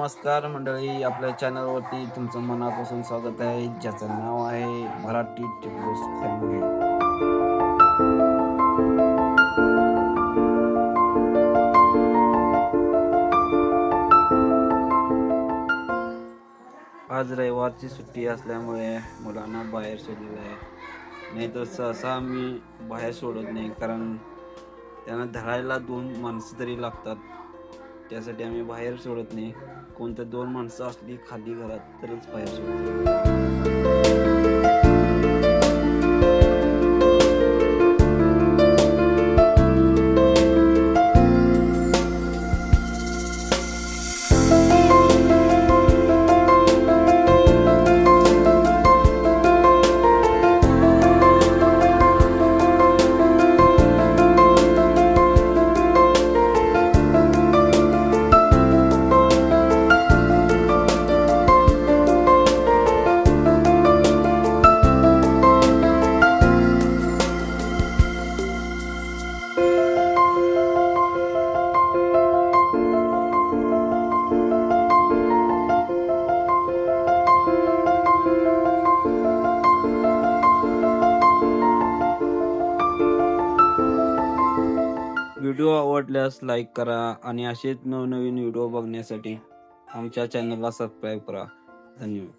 नमस्कार मंडळी, आपल्या चॅनलवरती तुमचं मनापासून स्वागत आहे, ज्याचं नाव आहे मराठी टिप्स फॅमिली. आज रविवारची सुट्टी असल्यामुळे मुलांना बाहेर सोडलेलं आहे. नाहीतर सहसा मी बाहेर सोडत नाही, कारण त्यांना धरायला 2 माणसं तरी लागतात. त्यासाठी आम्ही बाहेर सोडत नाही. कोणत्या 2 माणसं असली खाली घरात तरच बाहेर सोडतो. व्हिडिओ आवडल्यास लाईक करा आणि असेच नवनवीन व्हिडिओ बघण्यासाठी आमच्या चॅनलला सबस्क्राईब करा. धन्यवाद.